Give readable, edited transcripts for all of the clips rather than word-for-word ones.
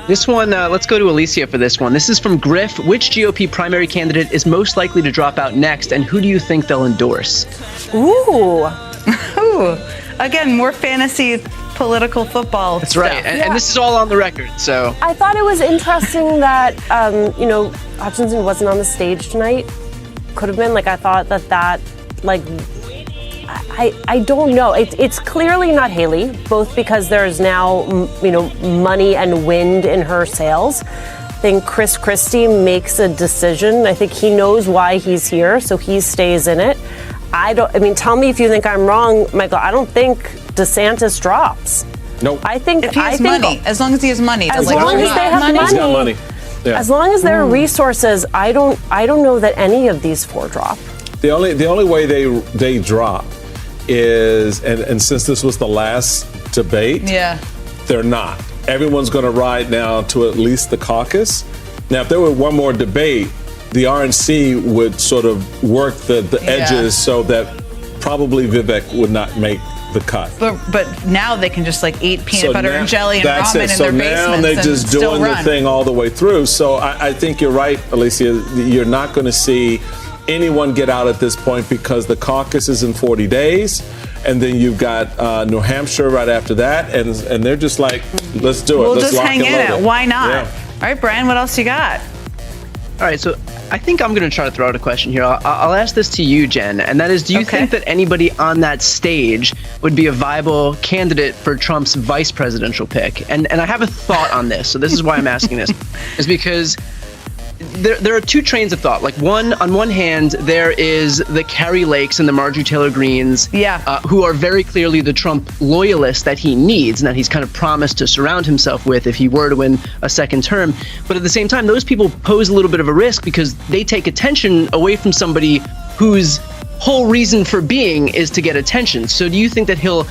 This one, let's go to Alicia for this one. This is from Griff. Which GOP primary candidate is most likely to drop out next, and who do you think they'll endorse? Ooh. Again, more fantasy political football. That's right. And this is all on the record, so. I thought it was interesting that, Hutchinson wasn't on the stage tonight. Could have been. I thought that I don't know. It's clearly not Haley, both because there's now, money and wind in her sails. I think Chris Christie makes a decision. I think he knows why he's here, so he stays in it. Tell me if you think I'm wrong, Michael. I don't think DeSantis drops. Nope. I think if he has money, as long as he has money. As long as they have money. He's got money. Yeah. As long as there are resources, I don't know that any of these four drop. The only way they drop is, and since this was the last debate, they're not. Everyone's going to ride now to at least the caucus. Now, if there were one more debate, the RNC would sort of work the edges so that probably Vivek would not make the cut. But now they can just eat peanut butter and jelly and ramen in their basements. So now they're just doing the thing all the way through. So I think you're right, Alicia. You're not going to see anyone get out at this point because the caucus is in 40 days. And then you've got New Hampshire right after that. And they're just like, let's do it. We'll let's just hang in it. Why not? Yeah. All right, Brian, what else you got? All right, so I think I'm going to try to throw out a question here. I'll ask this to you, Jen, and that is, do you think that anybody on that stage would be a viable candidate for Trump's vice presidential pick? And I have a thought on this, so this is why I'm asking this, is because there are two trains of thought. On one hand, there is the Carrie Lakes and the Marjorie Taylor Greens, who are very clearly the Trump loyalists that he needs and that he's kind of promised to surround himself with if he were to win a second term. But at the same time, those people pose a little bit of a risk because they take attention away from somebody whose whole reason for being is to get attention. So do you think that he'll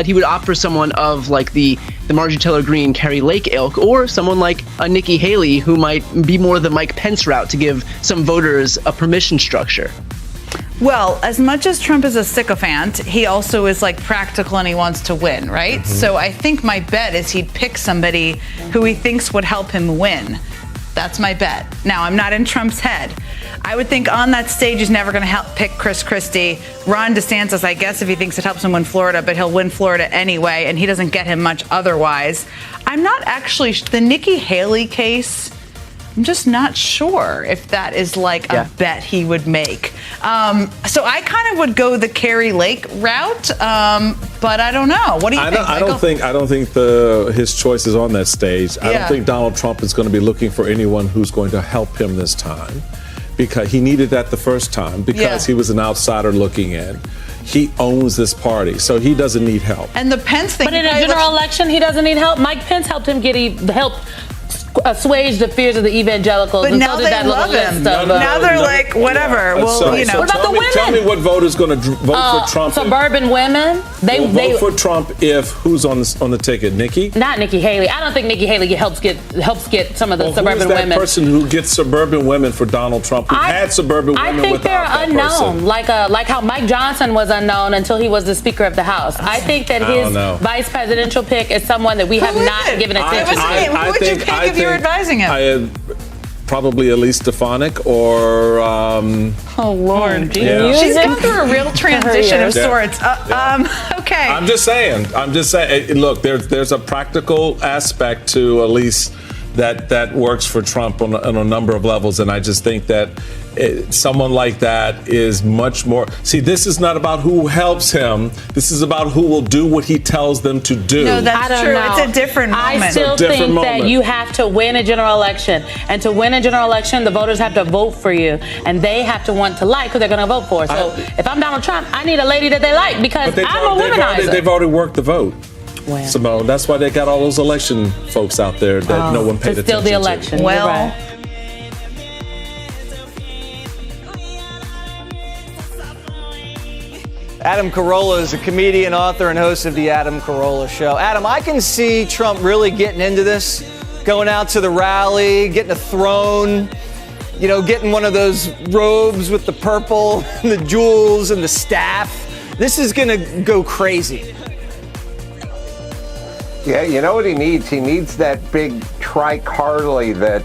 he would opt for someone of the Marjorie Taylor Greene, Carrie Lake ilk, or someone like a Nikki Haley who might be more the Mike Pence route to give some voters a permission structure? Well, as much as Trump is a sycophant, he also is practical and he wants to win, right? Mm-hmm. So I think my bet is he'd pick somebody who he thinks would help him win. That's my bet. Now, I'm not in Trump's head. I would think on that stage he's never going to pick Chris Christie. Ron DeSantis, I guess, if he thinks it helps him win Florida, but he'll win Florida anyway, and he doesn't get him much otherwise. I'm not actually, the Nikki Haley case, I'm just not sure if that is a bet he would make. So I kind of would go the Carrie Lake route, but I don't know. What do you think, Michael? I don't think his choice is on that stage. I don't think Donald Trump is going to be looking for anyone who's going to help him this time, because he needed that the first time because he was an outsider looking in. He owns this party, so he doesn't need help. And the Pence thing. But in a general election, he doesn't need help. Mike Pence helped him assuage the fears of the evangelicals. But now they love him. Now they're whatever. What about the women? Tell me what voters going to vote for Trump. Suburban women. They vote for Trump if who's on the ticket? Nikki? Not Nikki Haley. I don't think Nikki Haley helps get some of the suburban women. Who's that person who gets suburban women for Donald Trump? Who had suburban women without that person? I think they're unknown. Like how Mike Johnson was unknown until he was the Speaker of the House. I think that his vice presidential pick is someone that we have not given attention to. Who would you pick if you're advising him? Probably Elise Stefanik or oh Lord, she's gone through a real transition of sorts. Okay, I'm just saying. Look, there's a practical aspect to Elise that works for Trump on a number of levels, and I just think that someone like that is much more. See, this is not about who helps him. This is about who will do what he tells them to do. No, that's true. Know. It's a different moment. I still think that you have to win a general election. And to win a general election, the voters have to vote for you. And they have to want to like who they're going to vote for. So if I'm Donald Trump, I need a lady that they like because I'm a womanizer. They've already worked the vote. Well, Simone, that's why they got all those election folks out there that no one paid attention to. Still the election. Well, right. Adam Carolla is a comedian, author, and host of The Adam Carolla Show. Adam, I can see Trump really getting into this, going out to the rally, getting a throne, getting one of those robes with the purple and the jewels and the staff. This is going to go crazy. Yeah, you know what he needs? He needs that big trike Harley that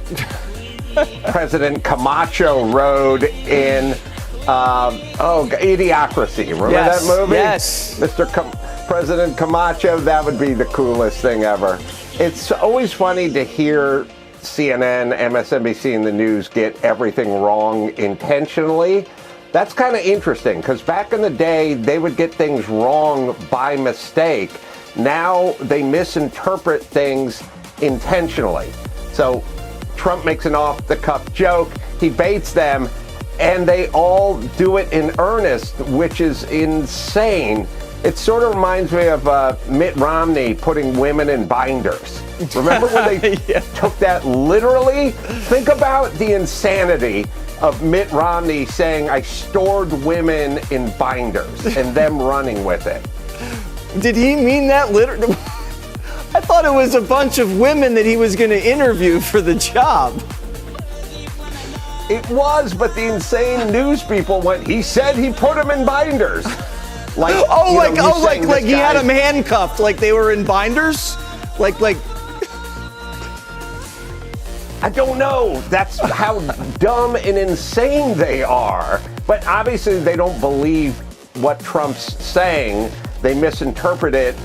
President Camacho rode in Idiocracy. Remember that movie? Yes. President Camacho, that would be the coolest thing ever. It's always funny to hear CNN, MSNBC, and the news get everything wrong intentionally. That's kind of interesting because back in the day, they would get things wrong by mistake. Now they misinterpret things intentionally. So Trump makes an off-the-cuff joke, he baits them, and they all do it in earnest, which is insane. It sort of reminds me of Mitt Romney putting women in binders. Remember when they took that literally? Think about the insanity of Mitt Romney saying, I stored women in binders, and them running with it. Did he mean that literally? I thought it was a bunch of women that he was going to interview for the job. It was, but the insane news people went, he said he put them in binders. Like, like he had them handcuffed, like they were in binders? Like. I don't know. That's how dumb and insane they are. But obviously they don't believe what Trump's saying. They misinterpret it,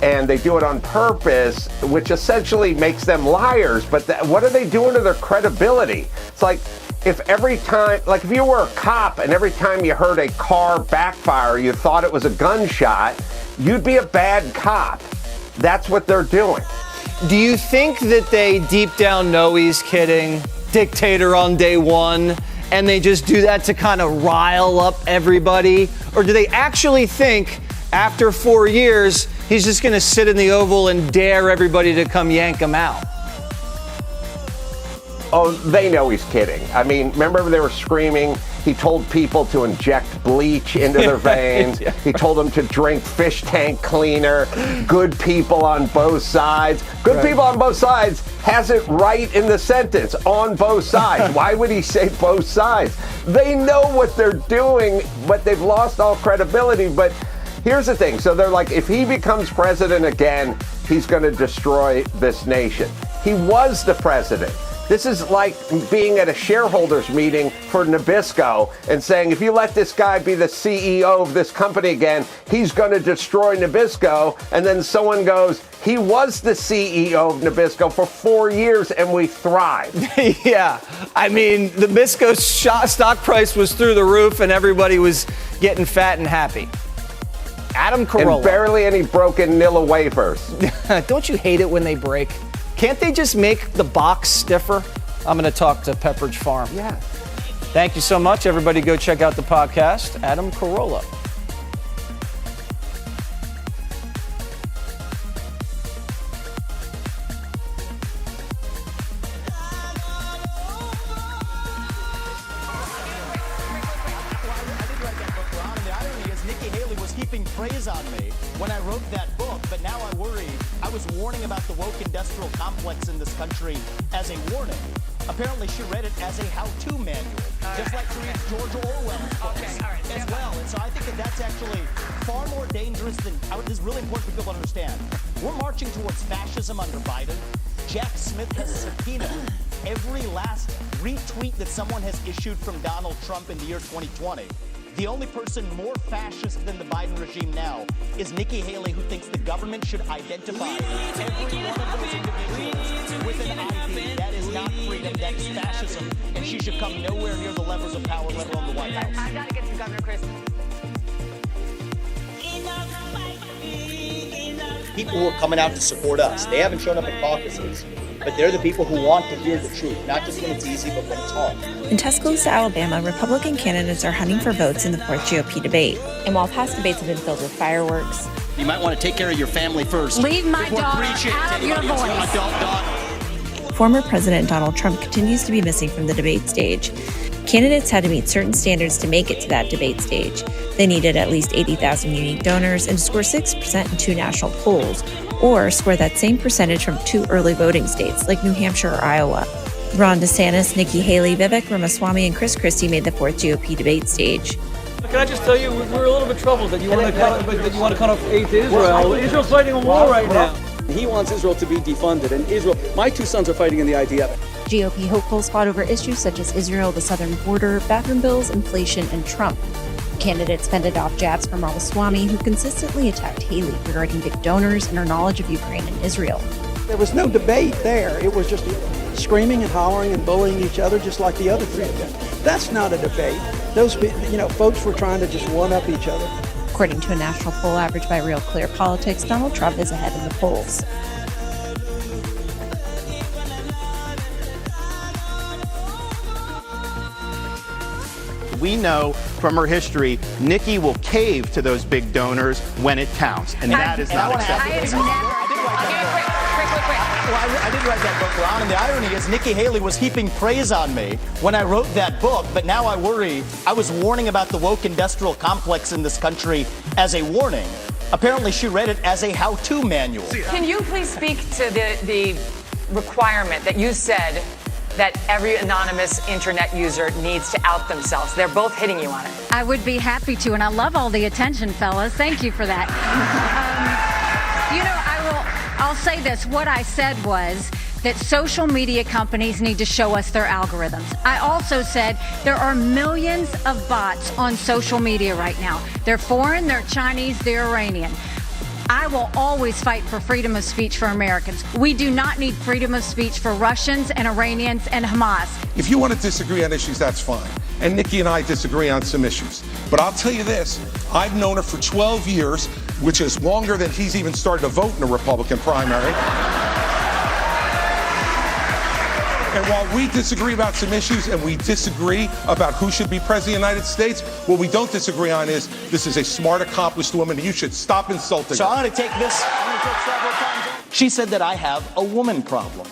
and they do it on purpose, which essentially makes them liars. But what are they doing to their credibility? It's like if every time, like if you were a cop and every time you heard a car backfire, you thought it was a gunshot, you'd be a bad cop. That's what they're doing. Do you think that they deep down know he's kidding, dictator on day one, and they just do that to kind of rile up everybody? Or do they actually think after 4 years, he's just going to sit in the Oval and dare everybody to come yank him out? Oh, they know he's kidding. I mean, remember they were screaming, he told people to inject bleach into their veins. He told them to drink fish tank cleaner. Good people on both sides. Good people on both sides has it right in the sentence, on both sides. Why would he say both sides? They know what they're doing, but they've lost all credibility. But here's the thing. So they're like, if he becomes president again, he's going to destroy this nation. He was the president. This is like being at a shareholders meeting for Nabisco and saying, if you let this guy be the CEO of this company again, he's going to destroy Nabisco. And then someone goes, he was the CEO of Nabisco for 4 years and we thrived. Yeah. I mean, Nabisco's stock price was through the roof and everybody was getting fat and happy. Adam Carolla. And barely any broken Nilla wafers. Don't you hate it when they break? Can't they just make the box stiffer? I'm going to talk to Pepperidge Farm. Yeah. Thank you so much. Everybody go check out the podcast. Adam Carolla. Praise on me when I wrote that book, but now I worry. I was warning about the woke industrial complex in this country as a warning. Apparently she read it as a how-to manual, just like she reads George Orwell's books as well. And so I think that that's actually far more dangerous than, this is really important for people to understand. We're marching towards fascism under Biden. Jack Smith has subpoenaed every last retweet that someone has issued from Donald Trump in the year 2020. The only person more fascist than the Biden regime now is Nikki Haley, who thinks the government should identify every one of those individuals with an ID. That is not freedom, that is fascism, and she should come nowhere near the levers of power, let alone the White House. I gotta get to Governor Chris. People who are coming out to support us, they haven't shown up at caucuses, but they're the people who want to hear the truth, not just when it's easy, but when it's hard. In Tuscaloosa, Alabama, Republican candidates are hunting for votes in the fourth GOP debate. And while past debates have been filled with fireworks, you might want to take care of your family first. Leave my daughter out of your voice. Adult daughter. Former President Donald Trump continues to be missing from the debate stage. Candidates had to meet certain standards to make it to that debate stage. They needed at least 80,000 unique donors and to score 6% in 2 national polls, or score that same percentage from 2 early voting states like New Hampshire or Iowa. Ron DeSantis, Nikki Haley, Vivek Ramaswamy, and Chris Christie made the 4th GOP debate stage. Can I just tell you, we're a little bit troubled that you want to cut off aid to Israel. Israel's fighting a war right now. He wants Israel to be defunded. And Israel, my two sons are fighting in the IDF. GOP hopefuls fought over issues such as Israel, the southern border, bathroom bills, inflation, and Trump. Candidates fended off jabs from Ramaswamy, who consistently attacked Haley regarding big donors and her knowledge of Ukraine and Israel. There was no debate there. It was just screaming and hollering and bullying each other, just like the other three of them. That's not a debate. Those, folks were trying to just one-up each other. According to a national poll average by Real Clear Politics, Donald Trump is ahead in the polls. We know from her history, Nikki will cave to those big donors when it counts, and that is not acceptable. I did write that book, Ron, and the irony is Nikki Haley was heaping praise on me when I wrote that book, but now I worry. I was warning about the woke industrial complex in this country as a warning. Apparently, she read it as a how-to manual. Can you please speak to the requirement that you said that every anonymous internet user needs to out themselves? They're both hitting you on it. I would be happy to, and I love all the attention, fellas. Thank you for that. I'll say this. What I said was that social media companies need to show us their algorithms. I also said there are millions of bots on social media right now. They're foreign, they're Chinese, they're Iranian. I will always fight for freedom of speech for Americans. We do not need freedom of speech for Russians and Iranians and Hamas. If you want to disagree on issues, that's fine. And Nikki and I disagree on some issues. But I'll tell you this, I've known her for 12 years, which is longer than he's even started to vote in a Republican primary. And while we disagree about some issues and we disagree about who should be president of the United States, what we don't disagree on is this is a smart, accomplished woman, and you should stop insulting So her. I'm going to take this several times. She said that I have a woman problem.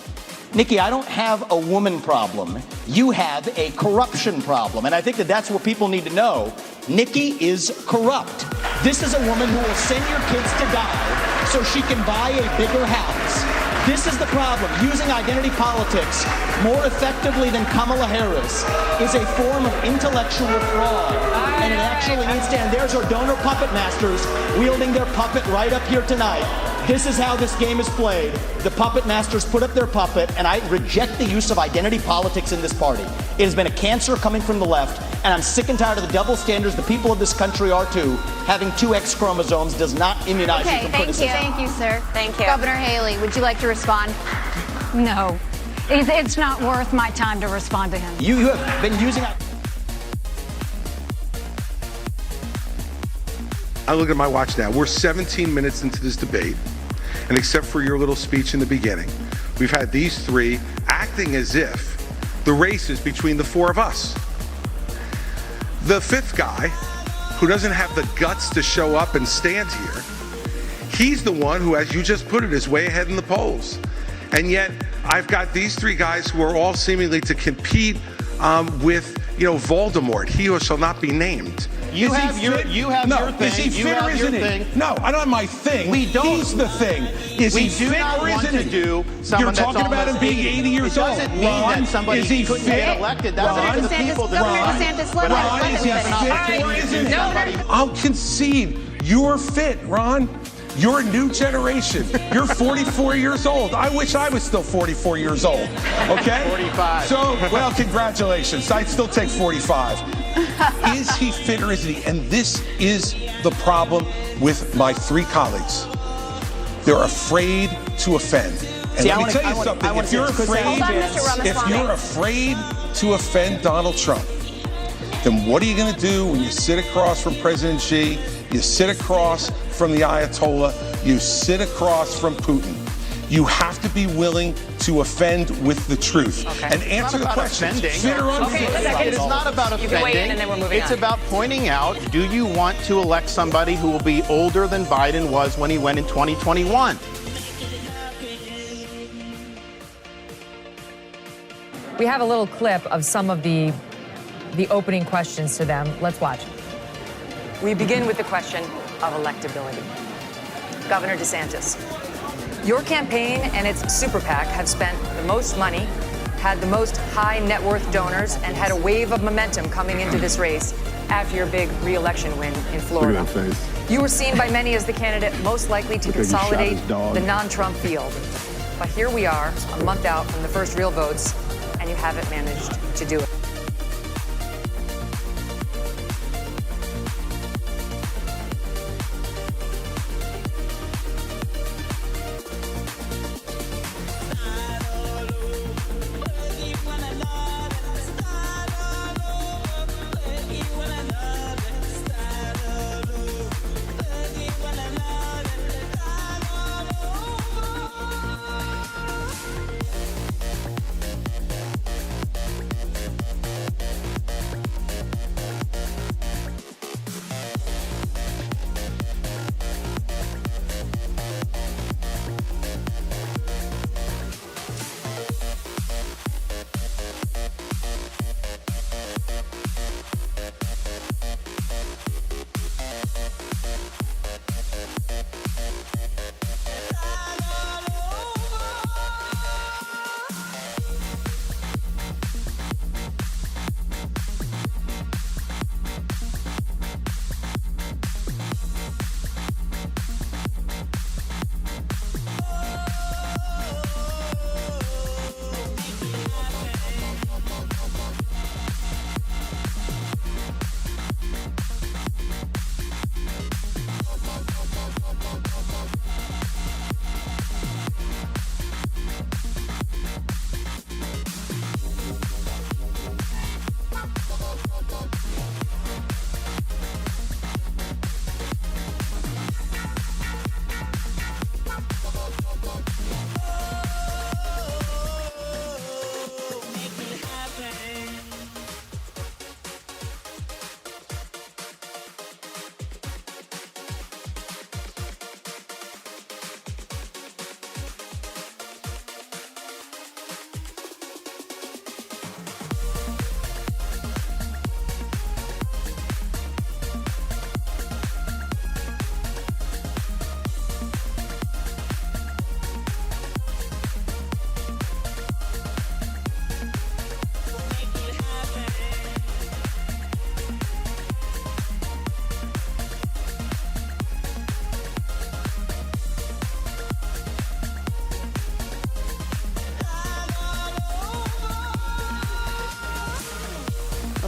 Nikki, I don't have a woman problem. You have a corruption problem. And I think that that's what people need to know. Nikki is corrupt. This is a woman who will send your kids to die so she can buy a bigger house. This is the problem. Using identity politics more effectively than Kamala Harris is a form of intellectual fraud. And it actually needs to end. There's our donor puppet masters wielding their puppet right up here tonight. This is how this game is played. The puppet masters put up their puppet, and I reject the use of identity politics in this party. It has been a cancer coming from the left, and I'm sick and tired of the double standards the people of this country are too. Having two X chromosomes does not immunize you from criticism. Thank you, sir. Thank you. Governor Haley, would you like to respond? No. It's not worth my time to respond to him. You have been using... I look at my watch now. We're 17 minutes into this debate, and except for your little speech in the beginning, we've had these three acting as if the race is between the four of us. The fifth guy, who doesn't have the guts to show up and stand here, he's the one who, as you just put it, is way ahead in the polls. And yet, I've got these three guys who are all seemingly to compete with, Voldemort, he who shall not be named. You have your thing. Is he fit or isn't he? No, I don't have my thing. We don't. He's the thing. Is he fit or isn't he? You're talking about him being 80 years old. It doesn't mean that somebody couldn't get elected. That's up to the people. Ron, is he fit or isn't he? I'll concede. You're fit, Ron. You're a new generation. You're 44 years old. I wish I was still 44 years old. Okay? 45. So, well, congratulations. I'd still take 45. Is he fit or isn't he? And this is the problem with my three colleagues. They're afraid to offend. And let me tell you something. If you're afraid to offend Donald Trump, then what are you going to do when you sit across from President Xi, you sit across from the Ayatollah, you sit across from Putin? You have to be willing to offend with the truth and answer the question. Fit or unfit? It's not about offending. It's about pointing out, do you want to elect somebody who will be older than Biden was when he went in 2021? We have a little clip of some of the opening questions to them. Let's watch. We begin with the question of electability. Governor DeSantis, your campaign and its super PAC have spent the most money, had the most high net worth donors, and had a wave of momentum coming into this race. after your big re-election win in Florida. Look at that face. You were seen by many as the candidate most likely to Look like he shot consolidate his dog. the non-Trump field. But here we are, a month out from the first real votes, and you haven't managed to do it.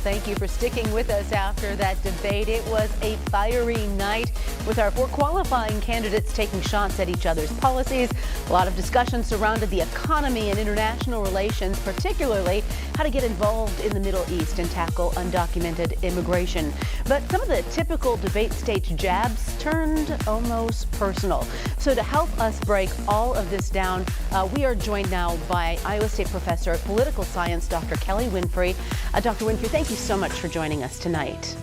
Thank you for sticking with us after that debate. It was a fiery night with our four qualifying candidates taking shots at each other's policies. A lot of discussion surrounded the economy and international relations, particularly how to get involved in the Middle East and tackle undocumented immigration. But some of the typical debate stage jabs turned almost personal. So to help us break all of this down, we are joined now by Iowa State professor of political science, Dr. Kelly Winfrey. Dr. Winfrey, thank you so much for joining us tonight.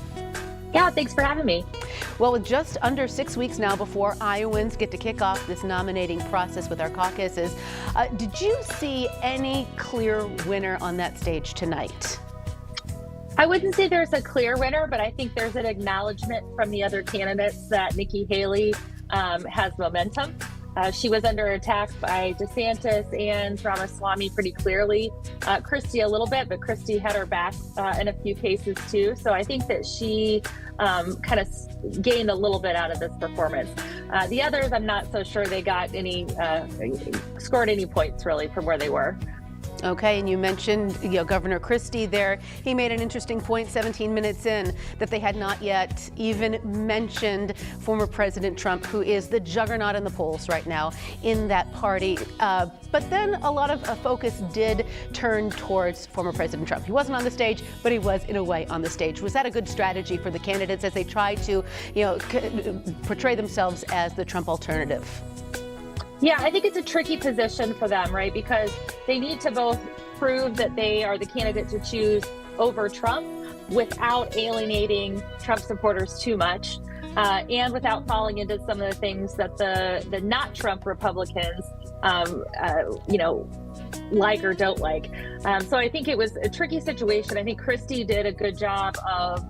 Yeah, thanks for having me. Well, with just under 6 weeks now before Iowans get to kick off this nominating process with our caucuses, did you see any clear winner on that stage tonight? I wouldn't say there's a clear winner, but I think there's an acknowledgement from the other candidates that Nikki Haley has momentum. She was under attack by DeSantis and Ramaswamy pretty clearly. Christie a little bit, but Christie had her back in a few cases too. So I think that she kind of gained a little bit out of this performance. The others, I'm not so sure they got any, scored any points really from where they were. Okay, and you mentioned Governor Christie there. He made an interesting point 17 minutes in that they had not yet even mentioned former President Trump, who is the juggernaut in the polls right now in that party. But then a lot of focus did turn towards former President Trump. He wasn't on the stage, but he was in a way on the stage. Was that a good strategy for the candidates as they try to, portray themselves as the Trump alternative? Yeah, I think it's a tricky position for them, right? Because they need to both prove that they are the candidate to choose over Trump without alienating Trump supporters too much, and without falling into some of the things that the not Trump Republicans, like or don't like. So I think it was a tricky situation. I think Christie did a good job of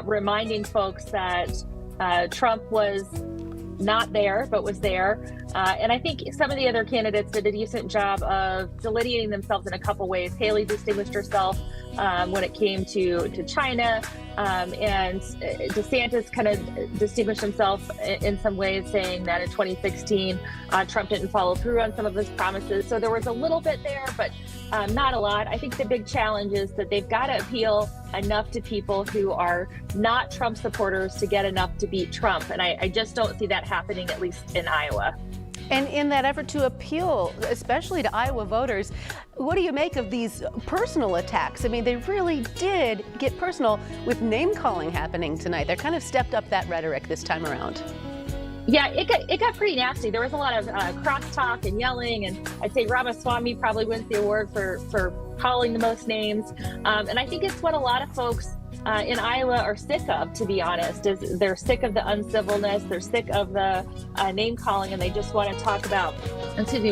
reminding folks that Trump was not there, but was there. And I think some of the other candidates did a decent job of delineating themselves in a couple ways. Haley distinguished herself when it came to China. And DeSantis kind of distinguished himself in some ways, saying that in 2016, Trump didn't follow through on some of his promises. So there was a little bit there, but not a lot. I think the big challenge is that they've got to appeal enough to people who are not Trump supporters to get enough to beat Trump. And I just don't see that happening, at least in Iowa. And in that effort to appeal, especially to Iowa voters, what do you make of these personal attacks? I mean, they really did get personal with name calling happening tonight. They're kind of stepped up that rhetoric this time around. Yeah, it got pretty nasty. There was a lot of crosstalk and yelling, and I'd say Ramaswamy probably wins the award for calling the most names. And I think it's what a lot of folks in Iowa are sick of, to be honest, is they're sick of the uncivilness, they're sick of the name calling, and they just want to talk about,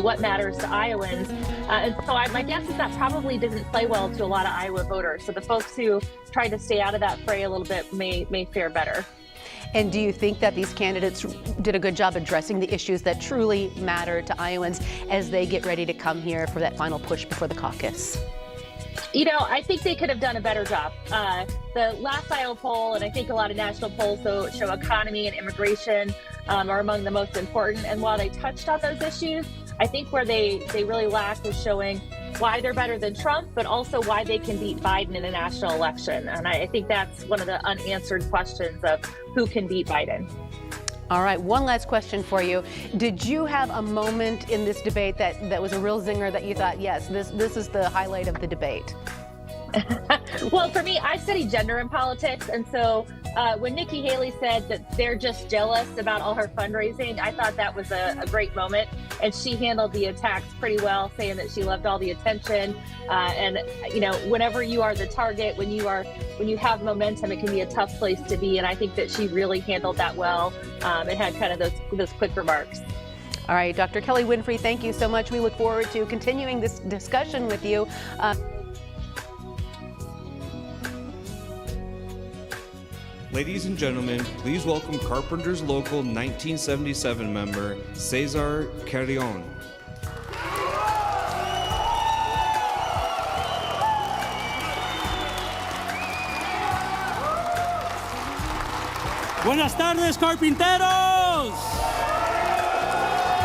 what matters to Iowans. And so my guess is that probably doesn't play well to a lot of Iowa voters. So the folks who tried to stay out of that fray a little bit may fare better. And do you think that these candidates did a good job addressing the issues that truly matter to Iowans as they get ready to come here for that final push before the caucus? I think they could have done a better job. The last Iowa poll, and I think a lot of national polls show economy and immigration are among the most important. And while they touched on those issues, I think where they really lacked was showing why they're better than Trump, but also why they can beat Biden in a national election. And I think that's one of the unanswered questions of who can beat Biden. All right, one last question for you. Did you have a moment in this debate that was a real zinger that you thought, yes, this is the highlight of the debate? Well, for me, I study gender in politics. And so when Nikki Haley said that they're just jealous about all her fundraising, I thought that was a great moment. And she handled the attacks pretty well, saying that she loved all the attention. And whenever you are the target, when you have momentum, it can be a tough place to be. And I think that she really handled that well and had kind of those quick remarks. All right, Dr. Kelly Winfrey, thank you so much. We look forward to continuing this discussion with you. Ladies and gentlemen, please welcome Carpenter's Local 1977 member, Cesar Carrion. Buenas tardes, carpinteros!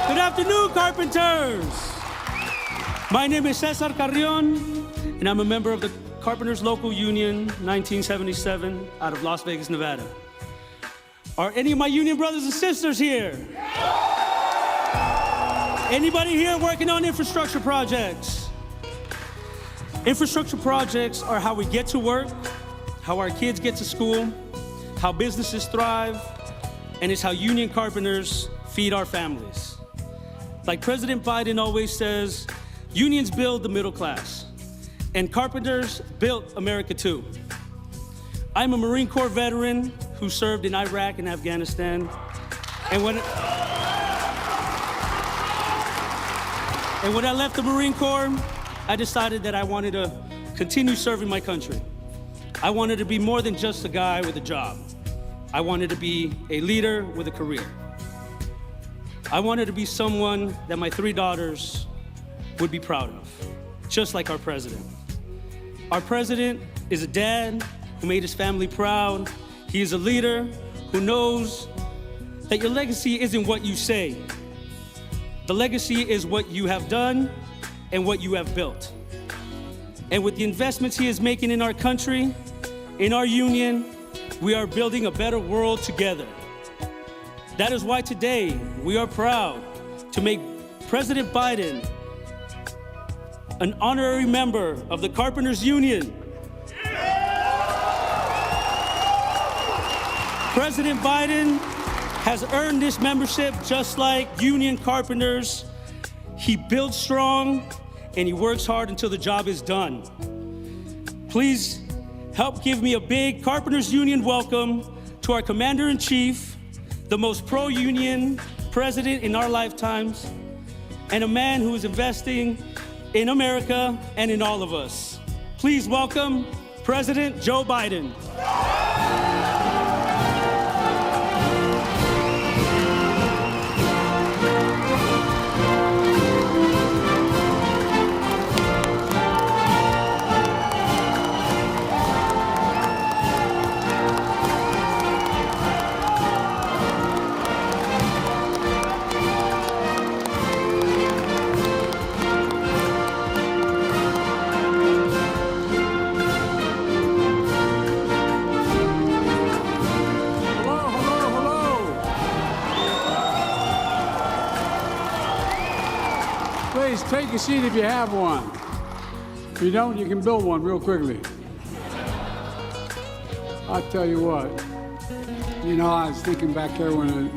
Good afternoon, carpenters! My name is Cesar Carrion, and I'm a member of the Carpenters Local Union 1977 out of Las Vegas, Nevada. Are any of my union brothers and sisters here? Anybody here working on infrastructure projects? Infrastructure projects are how we get to work, how our kids get to school, how businesses thrive, and it's how union carpenters feed our families. Like President Biden always says, unions build the middle class. And carpenters built America too. I'm a Marine Corps veteran who served in Iraq and Afghanistan. And when I left the Marine Corps, I decided that I wanted to continue serving my country. I wanted to be more than just a guy with a job. I wanted to be a leader with a career. I wanted to be someone that my 3 daughters would be proud of, just like our president. Our president is a dad who made his family proud. He is a leader who knows that your legacy isn't what you say. The legacy is what you have done and what you have built. And with the investments he is making in our country, in our union, we are building a better world together. That is why today we are proud to make President Biden an honorary member of the Carpenters Union. President Biden has earned this membership just like union carpenters. He builds strong and he works hard until the job is done. Please help give me a big Carpenters Union welcome to our Commander-in-Chief, the most pro-union president in our lifetimes, and a man who is investing in America and in all of us. Please welcome President Joe Biden. take a seat if you have one. If you don't, you can build one real quickly. I'll tell you what. I was thinking back there when I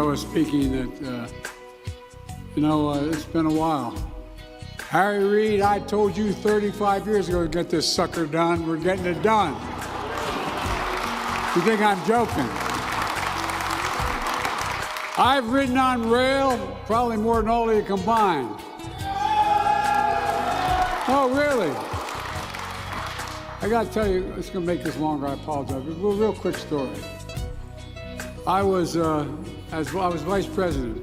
was speaking that, it's been a while. Harry Reid, I told you 35 years ago to get this sucker done. We're getting it done. You think I'm joking? I've ridden on rail probably more than all of you combined. Oh, really? I got to tell you, it's going to make this longer. I apologize. But a real quick story. I was vice president,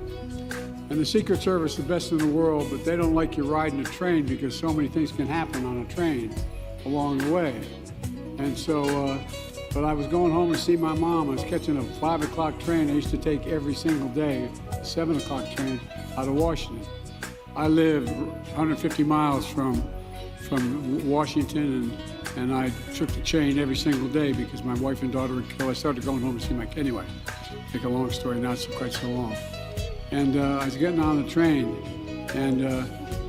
and the Secret Service is the best in the world, but they don't like you riding a train because so many things can happen on a train along the way. And so, but I was going home to see my mom. I was catching a 5 o'clock train I used to take every single day, a 7 o'clock train out of Washington. I live 150 miles from Washington, and I took the train every single day because my wife and daughter were killed. I started going home to see my kid. Anyway, make a long story, not so quite so long. And I was getting on the train, and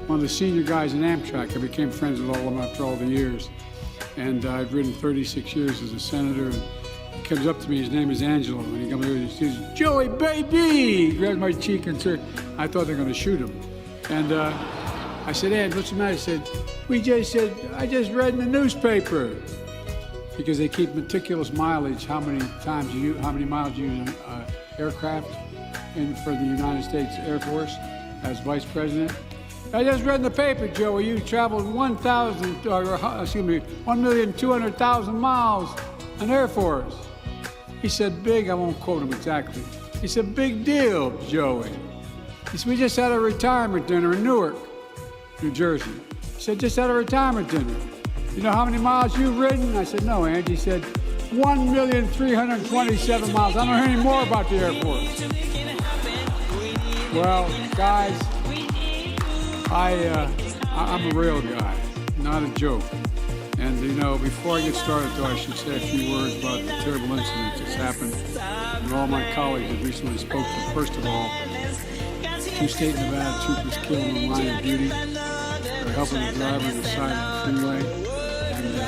one of the senior guys in Amtrak, I became friends with all of them after all the years. And I've ridden 36 years as a senator. And he comes up to me, his name is Angelo, and he comes over and he says, "Joey, baby!" He grabs my cheek and said, I thought they were going to shoot him. And I said, "Ed, what's the matter?" He said, I just read in the newspaper. Because they keep meticulous mileage, how many miles you use an aircraft for the United States Air Force as vice president. I just read in the paper, Joey, you traveled 1,200,000 miles on Air Force. He said, big, I won't quote him exactly. He said, big deal, Joey. He said, we just had a retirement dinner in Newark, New Jersey. He said, just had a retirement dinner. You know how many miles you've ridden? I said, no, Angie. He said, 1,327 miles. I don't hear any more about the Air Force. Well, guys, I'm a real guy, not a joke. And, before I get started, though, I should say a few words about the terrible incident that's happened and all my colleagues have recently spoke to. First of all, 2 state Nevada troopers killed in the line of duty. They're helping the driver on the side of the freeway. And they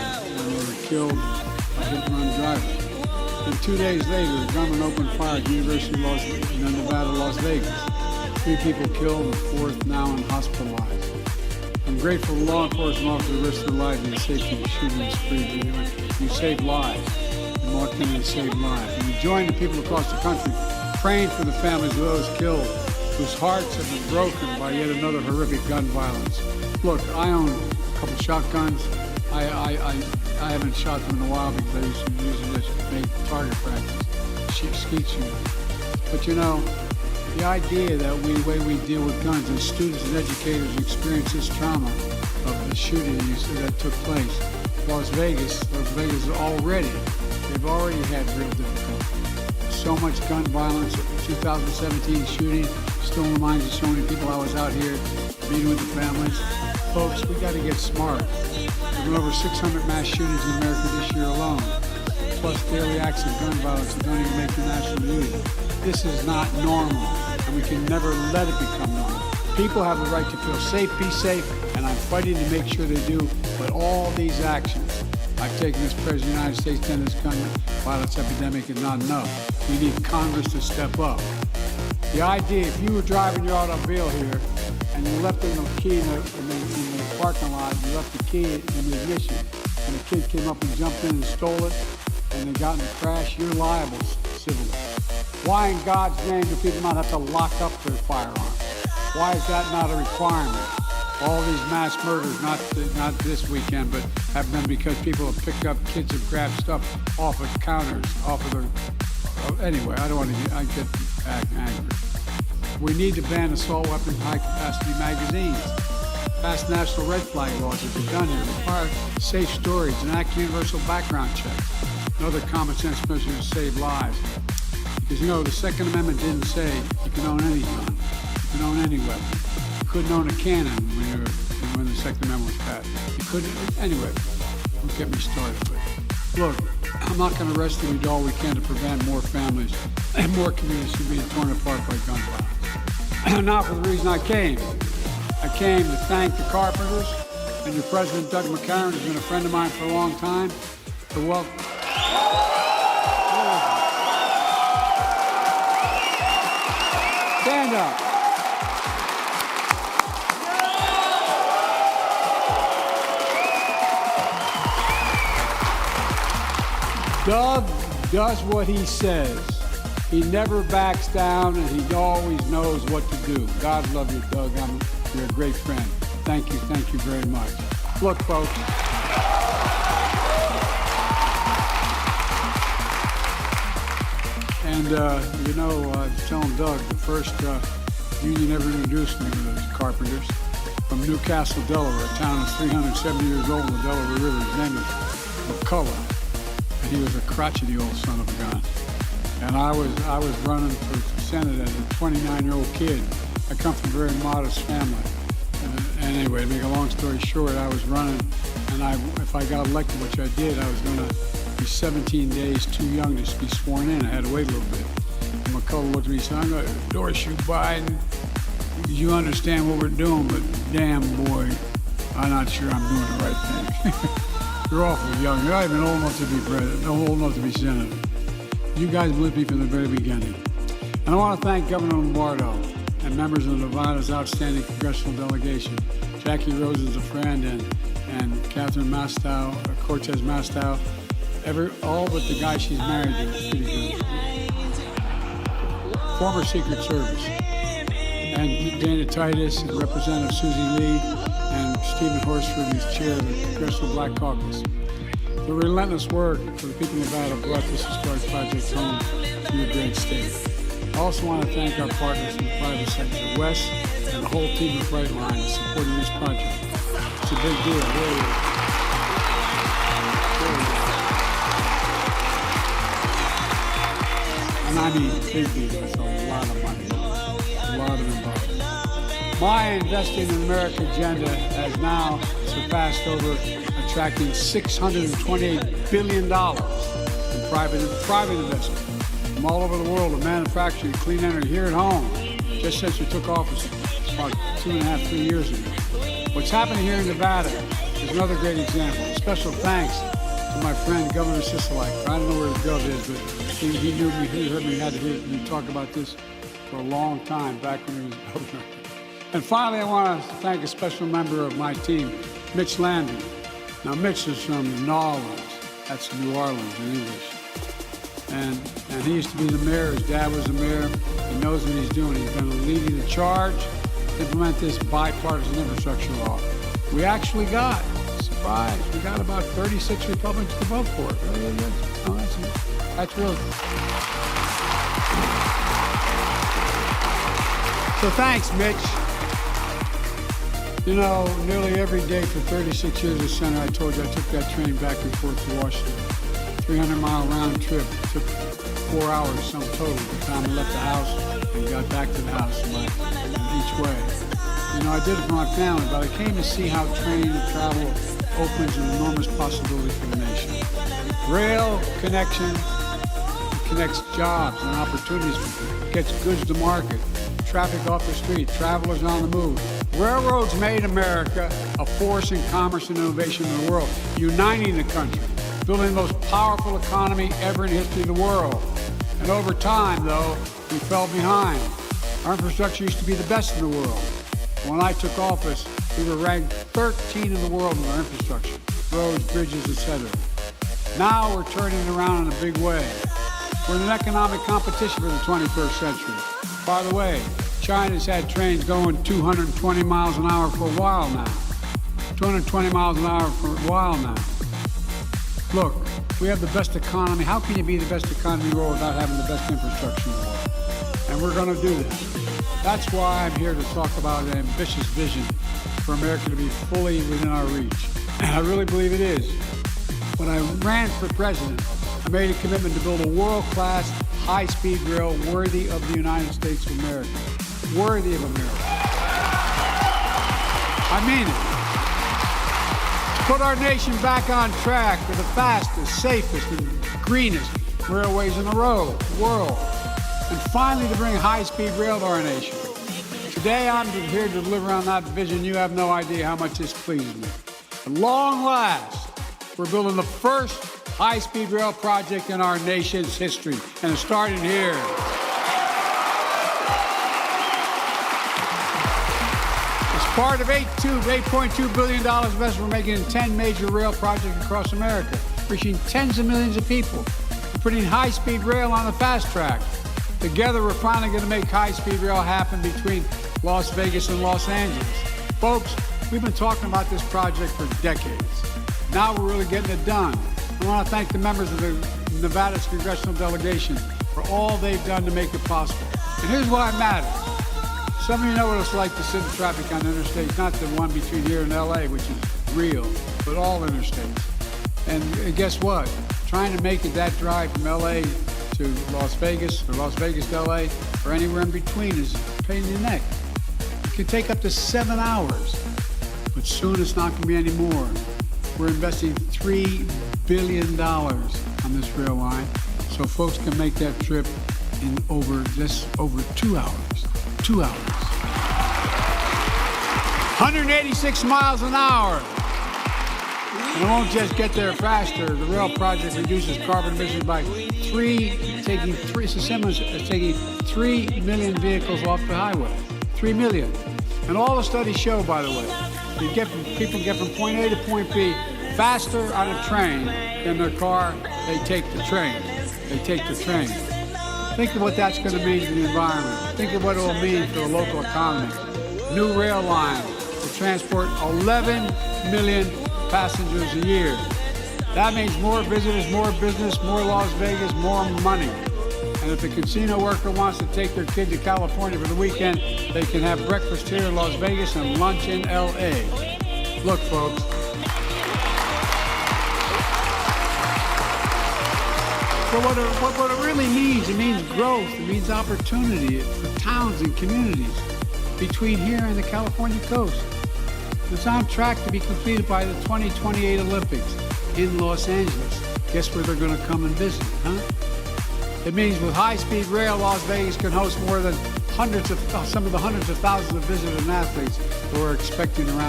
were killed by hit-and-run drivers. And 2 days later, a gunman opened fire at the University of Nevada, Las Vegas. 3 people killed, and 4th now hospitalized. I'm grateful to law enforcement officers who risked their lives in the safety of the shooting spree. You saved lives. You walked in and saved lives. And you join the people across the country praying for the families of those killed, whose hearts have been broken by yet another horrific gun violence. Look, I own a couple shotguns. I haven't shot them in a while because I used to use them as make target practice, skeet shooting. But the idea that the way we deal with guns, and students and educators experience this trauma of the shooting that took place. Las Vegas they've already had real difficulty. So much gun violence, 2017 shooting, still in the minds of so many people. I was out here meeting with the families. Folks, we got to get smart. There have been over 600 mass shootings in America this year alone, plus daily acts of gun violence that don't even make the national news. This is not normal, and we can never let it become normal. People have the right to feel safe, be safe, and I'm fighting to make sure they do. But all these actions I've taken as President of the United States to end this gun violence epidemic is not enough. We need Congress to step up. The idea, if you were driving your automobile here and you left in the key in the parking lot, you left the key in the ignition, and a kid came up and jumped in and stole it, and they got in a crash, you're liable civilly. Why in God's name do people not have to lock up their firearms? Why is that not a requirement? All these mass murders, not this weekend, but have been because people have picked up, kids have grabbed stuff off of counters, off of their, anyway, I get angry. We need to ban assault weapons and high-capacity magazines. Pass national red flag laws that be done here. Require safe storage, enact universal background checks, and other common sense measures to save lives. Because the Second Amendment didn't say you can own any gun, you can own any weapon. You couldn't own a cannon when the Second Amendment was passed. You couldn't, anyway, don't get me started. But look, I'm not going to rest till we do all we can to prevent more families and more communities from being torn apart by gun violence. Not for the reason I came. I came to thank the Carpenters and your president, Doug McCarran, who's been a friend of mine for a long time, to welcome. Stand up. Doug does what he says. He never backs down, and he always knows what to do. God love you, Doug. You're a great friend. Thank you very much. Look, folks. And, I was telling Doug, the first union ever introduced me were those Carpenters from Newcastle, Delaware, a town that's 370 years old on the Delaware River. His name is McCullough. And he was a crotchety old son of a gun. And I was running for Senate as a 29-year-old kid. I come from a very modest family. And anyway, to make a long story short, I was running, and if I got elected, which I did, I was going to be 17 days too young to be sworn in. I had to wait a little bit. And McCullough looked at me and said, I'm going to endorse you, Biden. You understand what we're doing, but damn, boy, I'm not sure I'm doing the right thing. You're awful young. You're not even old enough to be president, old enough to be senator. You guys believed me from the very beginning. And I want to thank Governor Lombardo and members of Nevada's outstanding congressional delegation. Jackie Rose is a friend, and Catherine Mastow, Cortez Mastow, all but the guy she's married to is pretty good. Former Secret Service. And Dana Titus, and Representative Susie Lee, and Stephen Horsford, who's chair of the Congressional Black Caucus. The relentless work for the people of Nevada brought this historic project home to your great state. I also want to thank our partners in the private sector, Wes and the whole team of Brightline, in supporting this project. It's a big deal, really. And I mean big deal. It's a lot of money, a lot of involvement. My Investing in America agenda has now surpassed attracting $628 billion in private investment from all over the world of manufacturing, clean energy here at home, just since we took office about 2.5, 3 years ago. What's happening here in Nevada is another great example. A special thanks to my friend, Governor Sisolak. I don't know where the gov is, but he knew me, he heard me, had to hear me talk about this for a long time, back when he was governor. And finally, I want to thank a special member of my team, Mitch Landrieu. Now, Mitch is from New Orleans. That's New Orleans in English. And he used to be the mayor. His dad was the mayor. He knows what he's doing. He's going to lead the charge to implement this bipartisan infrastructure law. We actually got, surprise, we got about 36 Republicans to vote for it. That's really. So thanks, Mitch. You know, nearly every day for 36 years as senator, I told you I took that train back and forth to Washington. 300-mile round trip. It took 4 hours sum total by the time I left the house and got back to the house each way. You know, I did it for my family, but I came to see how train travel opens an enormous possibility for the nation. Rail connection connects jobs and opportunities, gets goods to market, traffic off the street, travelers on the move. Railroads made America a force in commerce and innovation in the world, uniting the country, building the most powerful economy ever in the history of the world. And over time, though, we fell behind. Our infrastructure used to be the best in the world. When I took office, we were ranked 13 in the world in our infrastructure, roads, bridges, etc. Now we're turning it around in a big way. We're in an economic competition for the 21st century. By the way, China's had trains going 220 miles an hour for a while now. 220 miles an hour for a while now. Look, we have the best economy. How can you be the best economy in the world without having the best infrastructure in the world? And we're going to do this. That's why I'm here to talk about an ambitious vision for America to be fully within our reach. And I really believe it is. When I ran for president, I made a commitment to build a world-class, high-speed rail worthy of the United States of America. Worthy of America. I mean it. To put our nation back on track for the fastest, safest, and greenest railways in the world. And finally to bring high-speed rail to our nation. To Today, I'm here to deliver on that vision. You have no idea how much this pleases me. At long last, we're building the first high-speed rail project in our nation's history, and it's starting here. It's part of $8.2 billion investment we're making in 10 major rail projects across America, reaching tens of millions of people. We're putting high-speed rail on the fast track. Together, we're finally going to make high-speed rail happen between Las Vegas and Los Angeles. Folks, we've been talking about this project for decades. Now we're really getting it done. I want to thank the members of the Nevada's congressional delegation for all they've done to make it possible. And here's why it matters. Some of you know what it's like to sit in traffic on interstates, not the one between here and LA, which is real, but all interstates. And guess what? Trying to make it that drive from LA to Las Vegas, or Las Vegas to LA, or anywhere in between is a pain in the neck. It can take up to 7 hours, but soon it's not going to be any more. We're investing $3 billion on this rail line, so folks can make that trip in over 2 hours. 2 hours. 186 miles an hour. And it won't just get there faster. The rail project reduces carbon emissions by taking 3 million vehicles off the highway. 3 million. And all the studies show, by the way, people get from point A to point B faster on a train than their car. They take the train. Think of what that's going to mean to the environment. Think of what it will mean for the local economy. New rail line will transport 11 million passengers a year. That means more visitors, more business, more Las Vegas, more money. And if a casino worker wants to take their kid to California for the weekend, they can have breakfast here in Las Vegas and lunch in LA. Look, folks. So what it really means, it means growth, it means opportunity for towns and communities between here and the California coast. It's on track to be completed by the 2028 Olympics in Los Angeles. Guess where they're going to come and visit, huh? It means with high-speed rail, Las Vegas can host more than some of the hundreds of thousands of visitors and athletes who are expecting from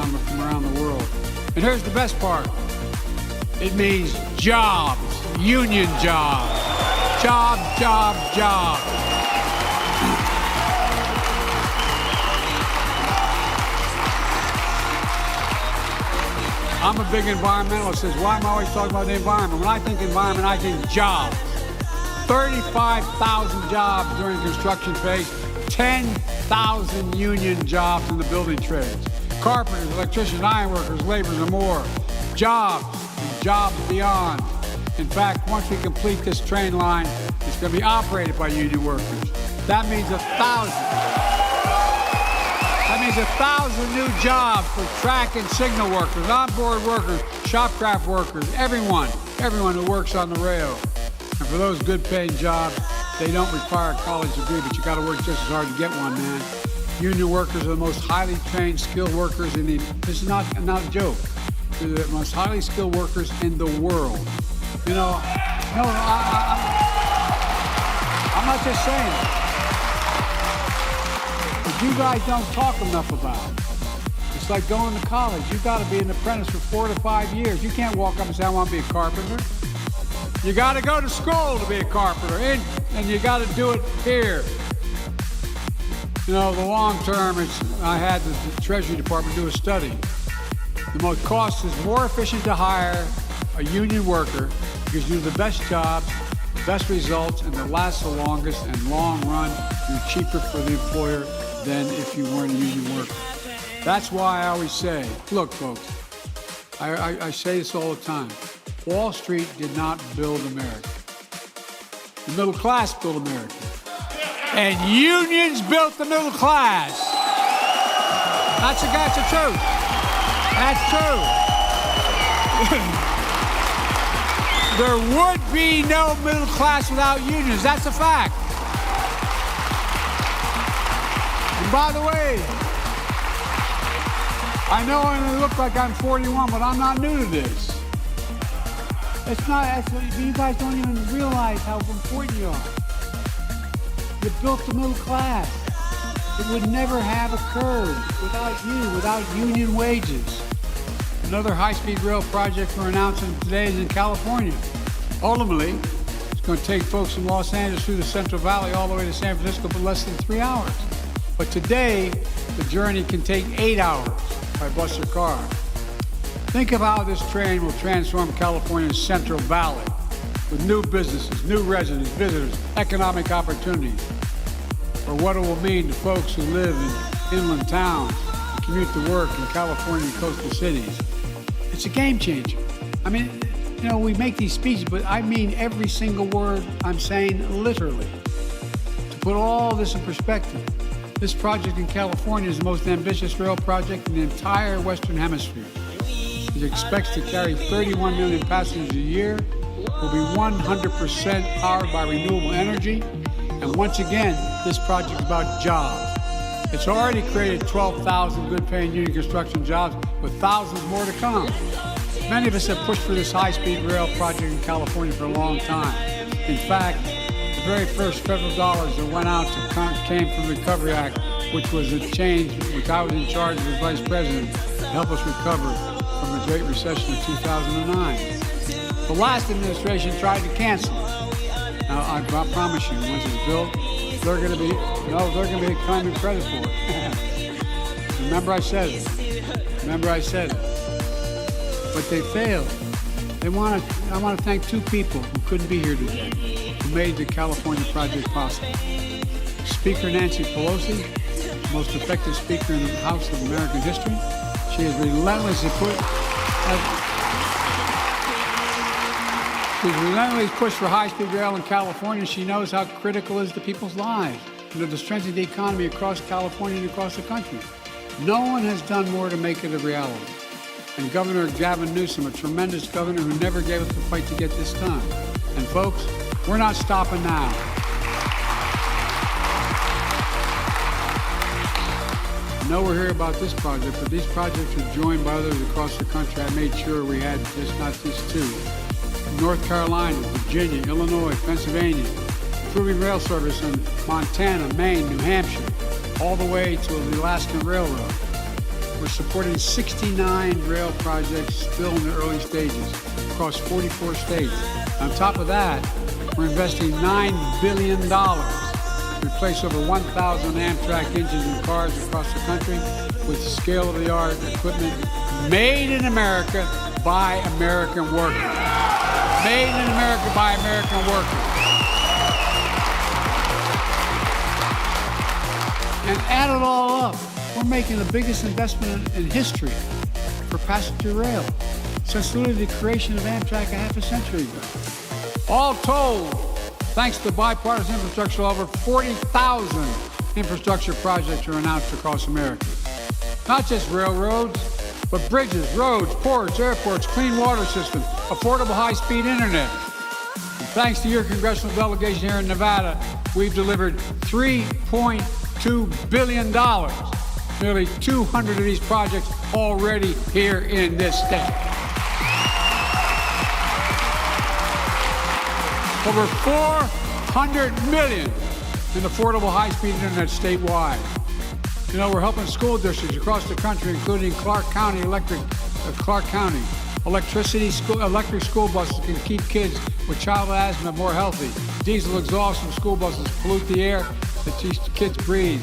around the world. And here's the best part. It means jobs, union jobs. Job. I'm a big environmentalist. Says, why am I always talking about the environment? When I think environment, I think jobs. 35,000 jobs during the construction phase, 10,000 union jobs in the building trades. Carpenters, electricians, ironworkers, laborers, and more. Jobs and jobs beyond. In fact, once we complete this train line, it's going to be operated by union workers. That means 1,000 new jobs for track and signal workers, onboard workers, shopcraft workers, everyone who works on the rail. And for those good-paying jobs, they don't require a college degree, but you got to work just as hard to get one, man. Union workers are the most highly trained, skilled workers in the. This is not a joke. They're the most highly skilled workers in the world. I'm not just saying it. But you guys don't talk enough about it. It's like going to college. You've got to be an apprentice for 4 to 5 years. You can't walk up and say, I want to be a carpenter. You got to go to school to be a carpenter, and you got to do it here. The long term, I had the Treasury Department do a study. The most cost is more efficient to hire a union worker because you do the best jobs, best results, and they last the longest, and long run, you're cheaper for the employer than if you weren't a union worker. That's why I always say, look, folks, I say this all the time. Wall Street did not build America. The middle class built America. And unions built the middle class. That's the truth. That's true. There would be no middle class without unions. That's a fact. And by the way, I know I look like I'm 41, but I'm not new to this. You guys don't even realize how important you are. You built the middle class. It would never have occurred without you, without union wages. Another high-speed rail project we're announcing today is in California. Ultimately, it's going to take folks from Los Angeles through the Central Valley all the way to San Francisco for less than 3 hours. But today, the journey can take 8 hours by bus or car. Think of how this train will transform California's Central Valley with new businesses, new residents, visitors, economic opportunities, or what it will mean to folks who live in inland towns and commute to work in California coastal cities. It's a game changer. I mean, you know, we make these speeches, but I mean every single word I'm saying literally. To put all this in perspective, this project in California is the most ambitious rail project in the entire Western Hemisphere. It expects to carry 31 million passengers a year, will be 100% powered by renewable energy, and once again, this project is about jobs. It's already created 12,000 good-paying union construction jobs, with thousands more to come. Many of us have pushed for this high-speed rail project in California for a long time. In fact, the very first federal dollars that went out came from the Recovery Act, which was a change, which I was in charge of as Vice President, to help us recover from the Great Recession of 2009. The last administration tried to cancel it. Now, I promise you, once it's built, they're going to be claiming credit for it. Remember I said it. But they failed. I want to thank two people who couldn't be here today, who made the California project possible. Speaker Nancy Pelosi, the most effective speaker in the House of American history. She has relentlessly pushed for high-speed rail in California. She knows how critical it is to people's lives and to strengthen the economy across California and across the country. No one has done more to make it a reality. And Governor Gavin Newsom, a tremendous governor who never gave up the fight to get this done. And folks, we're not stopping now. I know we're here about this project, but these projects are joined by others across the country. I made sure we had not just two. North Carolina, Virginia, Illinois, Pennsylvania, improving rail service in Montana, Maine, New Hampshire, all the way to the Alaskan Railroad. We're supporting 69 rail projects still in the early stages across 44 states. On top of that, we're investing $9 billion to replace over 1,000 Amtrak engines and cars across the country with scale-of-the-art equipment made in America by American workers. Made in America by American workers. And add it all up, we're making the biggest investment in history for passenger rail since literally the creation of Amtrak a half a century ago. All told, thanks to Bipartisan Infrastructure Law, over 40,000 infrastructure projects are announced across America. Not just railroads, but bridges, roads, ports, airports, clean water systems, affordable high-speed internet. And thanks to your congressional delegation here in Nevada, we've delivered $3.2 billion. Nearly 200 of these projects already here in this state. Over $400 million in affordable high-speed internet statewide. You know, we're helping school districts across the country, including Clark County Electric school buses can keep kids with childhood asthma more healthy. Diesel exhaust from school buses pollute the air that these kids breathe.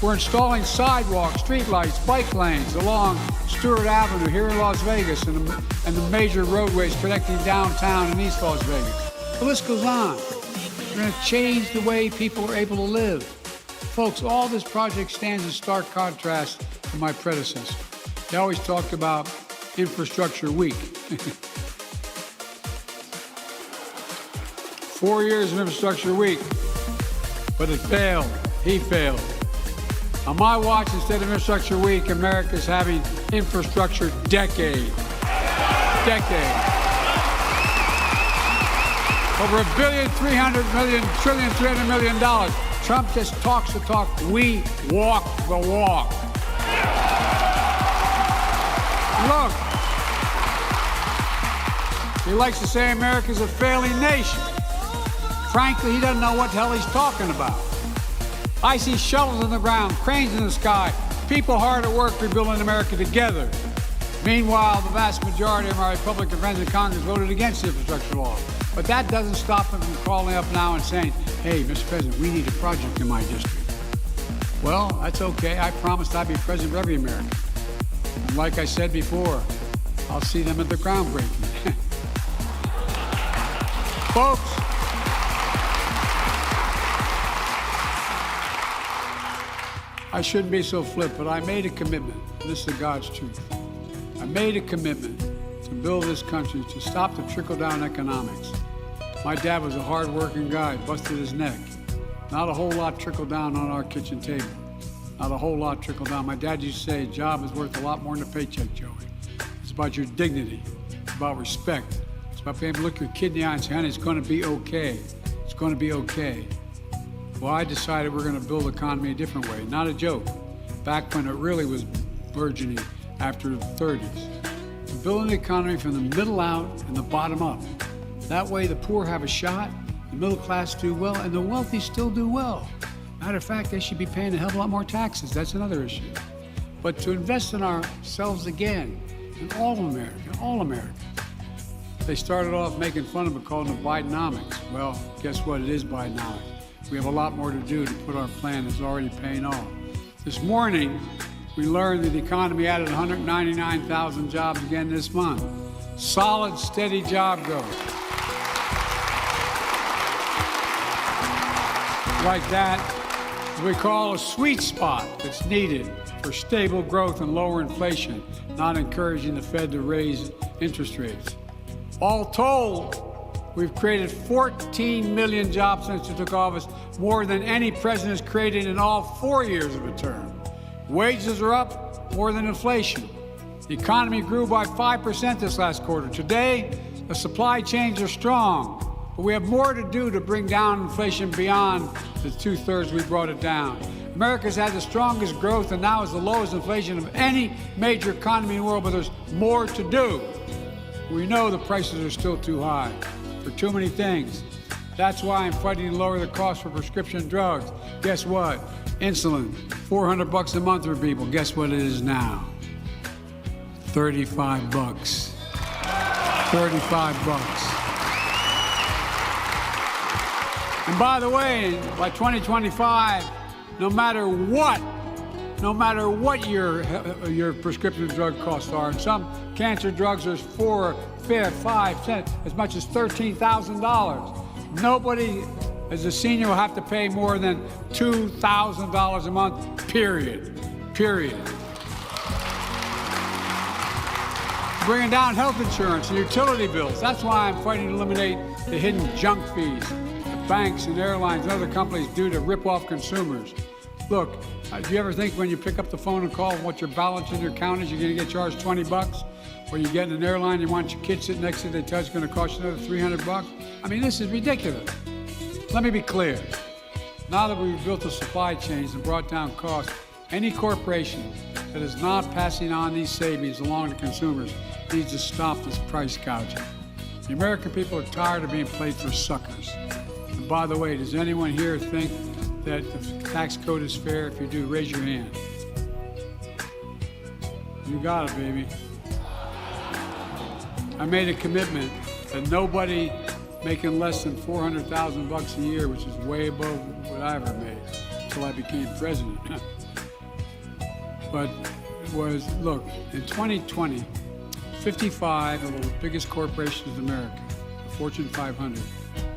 We're installing sidewalks, streetlights, bike lanes along Stewart Avenue here in Las Vegas and the major roadways connecting downtown and East Las Vegas. The list goes on. We're going to change the way people are able to live. Folks, all this project stands in stark contrast to my predecessor. He always talked about infrastructure weak. 4 years of infrastructure week, but it failed. He failed. On my watch, instead of infrastructure week, America's having infrastructure decade. Over $1.3 trillion. Trump just talks the talk. We walk the walk. Look, he likes to say America's a failing nation. Frankly, he doesn't know what the hell he's talking about. I see shovels in the ground, cranes in the sky, people hard at work rebuilding America together. Meanwhile, the vast majority of my Republican friends in Congress voted against the infrastructure law. But that doesn't stop them from calling up now and saying, hey, Mr. President, we need a project in my district. Well, that's okay. I promised I'd be president of every American. And like I said before, I'll see them at the groundbreaking. Folks, I shouldn't be so flip, but I made a commitment. This is God's truth. I made a commitment to build this country, to stop the trickle-down economics. My dad was a hard-working guy, busted his neck. Not a whole lot trickled down on our kitchen table. Not a whole lot trickled down. My dad used to say, a job is worth a lot more than a paycheck, Joey. It's about your dignity. It's about respect. It's about being able to look your kid in the eye and say, honey, it's going to be okay. It's going to be okay. Well, I decided we're going to build the economy a different way. Not a joke. Back when it really was burgeoning after the 30s. To build an economy from the middle out and the bottom up. That way the poor have a shot, the middle class do well, and the wealthy still do well. Matter of fact, they should be paying a hell of a lot more taxes. That's another issue. But to invest in ourselves again, in all Americans. They started off making fun of it, calling it Bidenomics. Well, guess what? It is Bidenomics. We have a lot more to do to put our plan that's already paying off. This morning, we learned that the economy added 199,000 jobs again this month. Solid, steady job growth. Like that, we call a sweet spot that's needed for stable growth and lower inflation, not encouraging the Fed to raise interest rates. All told, we've created 14 million jobs since we took office, more than any president has created in all 4 years of a term. Wages are up more than inflation. The economy grew by 5% this last quarter. Today, the supply chains are strong, but we have more to do to bring down inflation beyond the 2/3 we brought it down. America's had the strongest growth and now is the lowest inflation of any major economy in the world, but there's more to do. We know the prices are still too high for too many things. That's why I'm fighting to lower the cost for prescription drugs. Guess what? Insulin, $400 a month for people. Guess what it is now? $35. $35. And by the way, by 2025, no matter what your prescription drug costs are, and some cancer drugs are $4, $5, $10, as much as $13,000. Nobody as a senior will have to pay more than $2,000 a month, period. Bringing down health insurance and utility bills. That's why I'm fighting to eliminate the hidden junk fees that banks and airlines and other companies do to rip off consumers. Look, do you ever think when you pick up the phone and call what your balance in your account is, you're going to get charged $20? Or you get in an airline, you want your kid sitting next to you, they tell you it's going to cost you another $300? I mean, this is ridiculous. Let me be clear. Now that we've built the supply chains and brought down costs, any corporation that is not passing on these savings along to consumers needs to stop this price gouging. The American people are tired of being played for suckers. And by the way, does anyone here think that the tax code is fair? If you do, raise your hand. You got it, baby. I made a commitment that nobody making less than $400,000 a year, which is way above what I ever made until I became president. But it was, look, in 2020, 55 of the biggest corporations in America, the Fortune 500,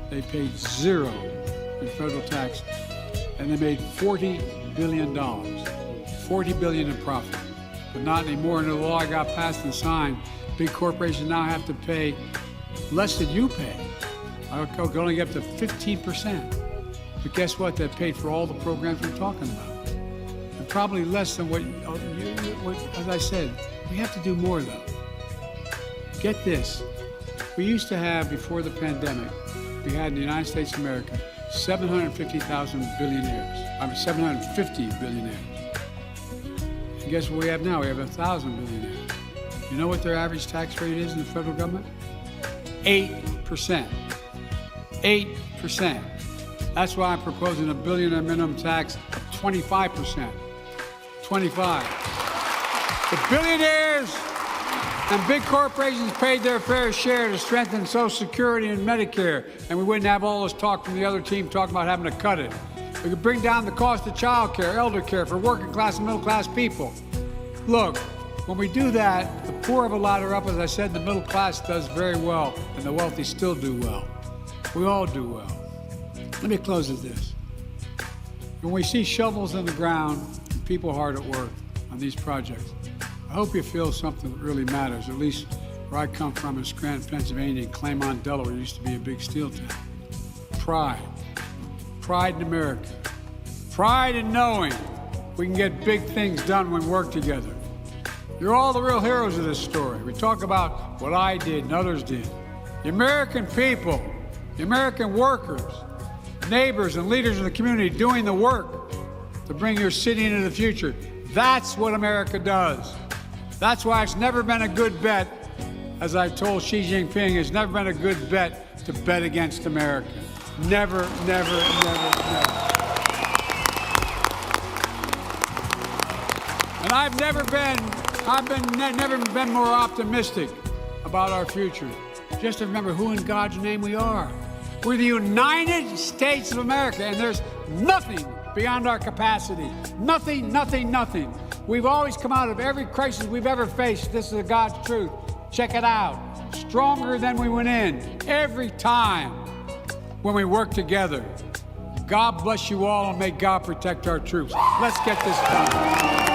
they paid zero in federal taxes, and they made $40 billion, $40 billion in profit. But not anymore. And the law got passed and signed. Big corporations now have to pay less than you pay. I could only get up to 15%. But guess what? They paid for all the programs we're talking about. And probably less than what, as I said, we have to do more though. Get this. We used to have, before the pandemic, we had in the United States of America, 750,000 billionaires. 750 billionaires. And guess what we have now? We have 1,000 billionaires. You know what their average tax rate is in the federal government? 8%. 8%. That's why I'm proposing a billionaire minimum tax of 25%. 25. The billionaires and big corporations paid their fair share to strengthen Social Security and Medicare, and we wouldn't have all this talk from the other team talking about having to cut it. We could bring down the cost of child care, elder care for working class and middle class people. Look, when we do that, the poor have a ladder up. As I said, the middle class does very well, and the wealthy still do well. We all do well. Let me close with this. When we see shovels in the ground and people hard at work on these projects, I hope you feel something that really matters. At least where I come from in Scranton, Pennsylvania, and Claymont, Delaware, used to be a big steel town. Pride. Pride in America. Pride in knowing we can get big things done when we work together. You're all the real heroes of this story. We talk about what I did and others did. The American people, the American workers, neighbors and leaders in the community doing the work to bring your city into the future. That's what America does. That's why it's never been a good bet, as I told Xi Jinping, it's never been a good bet to bet against America. Never, never, never, never. And I've never been more optimistic about our future. Just to remember who in God's name we are. We're the United States of America, and there's nothing beyond our capacity. Nothing, nothing, nothing. We've always come out of every crisis we've ever faced. This is God's truth. Check it out. Stronger than we went in every time when we work together. God bless you all, and may God protect our troops. Let's get this done.